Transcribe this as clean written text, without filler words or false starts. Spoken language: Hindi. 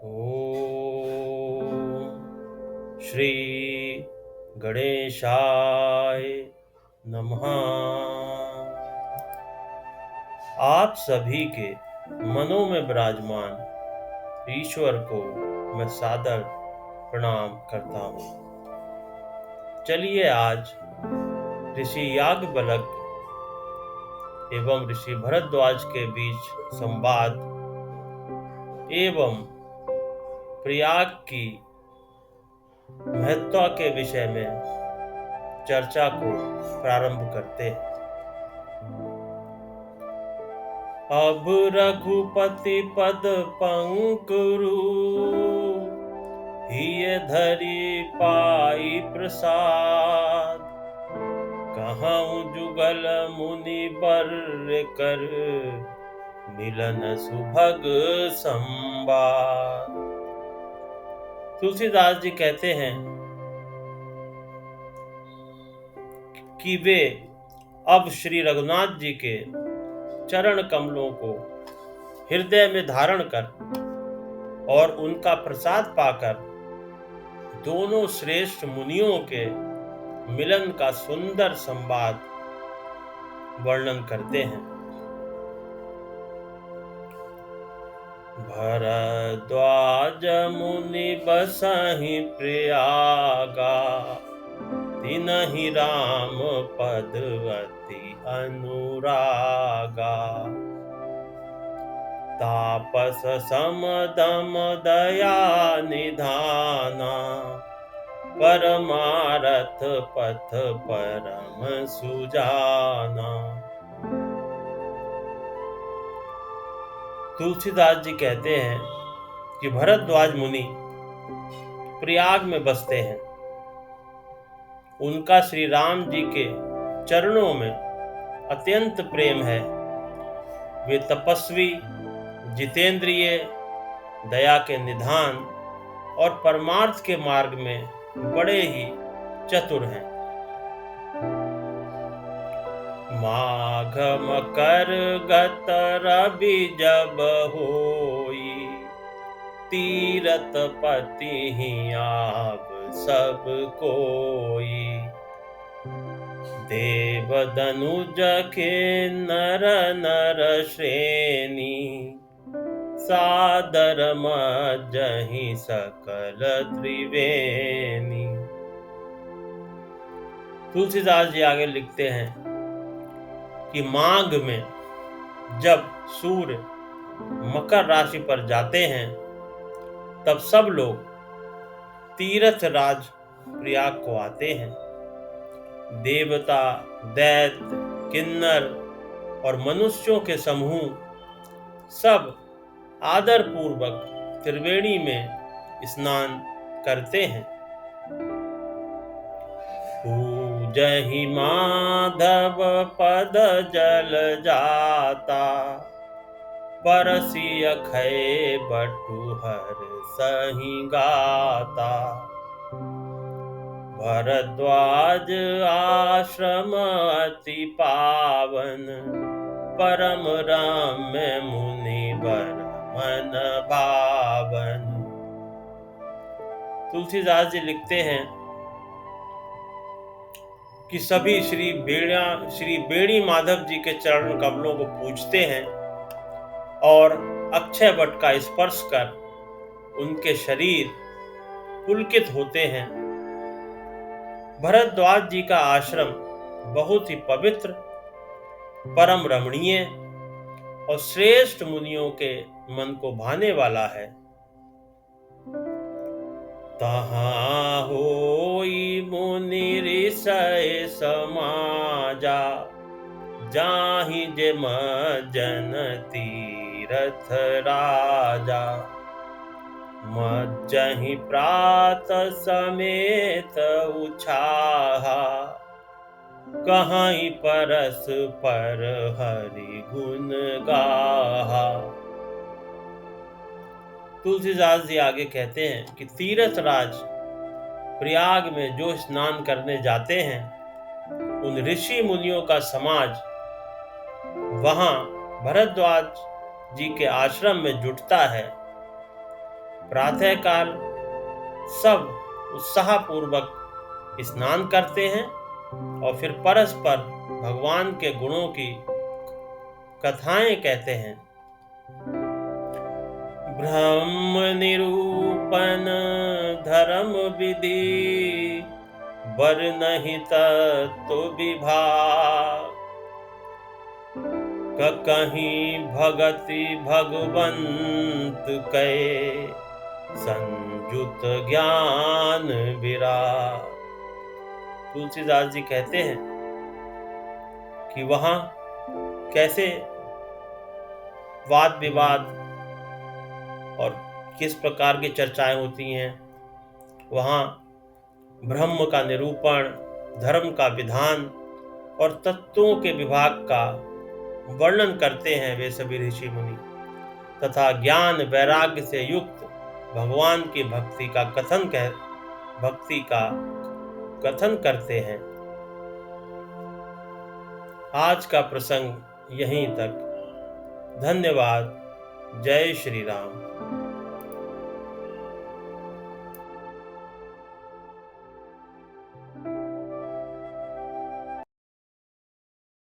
ओम श्री गणेशाय नमः। आप सभी के मनों में विराजमान ईश्वर को मैं सादर प्रणाम करता हूँ। चलिए आज ऋषि याज्ञवल्क्य एवं ऋषि भरद्वाज के बीच संवाद एवं प्रयाग की महत्ता के विषय में चर्चा को प्रारंभ करते हैं। अब रघुपति पद पंकुरु हिय धरि पाई प्रसाद, कहऊँ जुगल मुनि बर कर मिलन सुभग संवाद। तुलसीदास जी कहते हैं कि वे अब श्री रघुनाथ जी के चरण कमलों को हृदय में धारण कर और उनका प्रसाद पाकर दोनों श्रेष्ठ मुनियों के मिलन का सुंदर संवाद वर्णन करते हैं। भरद्वाज मुनि बसहि प्रयागा, तिनहि राम पद अति अनुरागा। तापस समदम दया निधाना, परमारथ पथ परम सुजाना। तुलसीदास जी कहते हैं कि भरद्वाज मुनि प्रयाग में बसते हैं। उनका श्री राम जी के चरणों में अत्यंत प्रेम है। वे तपस्वी, जितेंद्रिय, दया के निधान और परमार्थ के मार्ग में बड़े ही चतुर हैं। माघ मकर गत रवि जब होई, तीरथ पति ही आप सब कोई। देव दनुज के नर नर श्रेणी, सादर मज्जहि सकल त्रिवेणी। तुलसीदास जी आगे लिखते हैं कि माघ में जब सूर्य मकर राशि पर जाते हैं तब सब लोग तीर्थ राज प्रयाग को आते हैं। देवता, दैत्य, किन्नर और मनुष्यों के समूह सब आदर पूर्वक त्रिवेणी में स्नान करते हैं। पूजहि माधव पद जल जाता, परसी अखय बटुहर सही गाता। भरद्वाज आश्रम अति पावन, परम रम्य मुनि बर मन भावन। तुलसीदास जी लिखते हैं कि सभी श्री बेणी माधव जी के चरण कमलों को पूजते हैं और अक्षय वट का स्पर्श कर उनके शरीर पुलकित होते हैं। भरद्वाज जी का आश्रम बहुत ही पवित्र, परम रमणीय और श्रेष्ठ मुनियों के मन को भाने वाला है। तहाँ होई मुनि ऋषय समाजा, जाहि जे मज्जन तीरथ राजा। मज्जहि प्रात समेत उछाहा, कहीं परस पर हरि गुण गाहा। तुलसीदास जी आगे कहते हैं कि तीर्थ राज प्रयाग में जो स्नान करने जाते हैं, उन ऋषि मुनियों का समाज वहां भरद्वाज जी के आश्रम में जुटता है प्रातःकाल सब उत्साहपूर्वक स्नान करते हैं और फिर परस्पर भगवान के गुणों की कथाएं कहते हैं। ब्रह्म निरूपण धर्म विधि बरनहि तत्व विभाग, कहीं भगति भगवंत कै संयुत ज्ञान विराग। तुलसीदास जी कहते हैं कि वहाँ कैसे वाद विवाद और किस प्रकार की चर्चाएं होती हैं। वहाँ ब्रह्म का निरूपण, धर्म का विधान और तत्वों के विभाग का वर्णन करते हैं वे सभी ऋषि मुनि, तथा ज्ञान वैराग्य से युक्त भगवान की भक्ति का कथन करते हैं। आज का प्रसंग यहीं तक। धन्यवाद। जय श्री राम।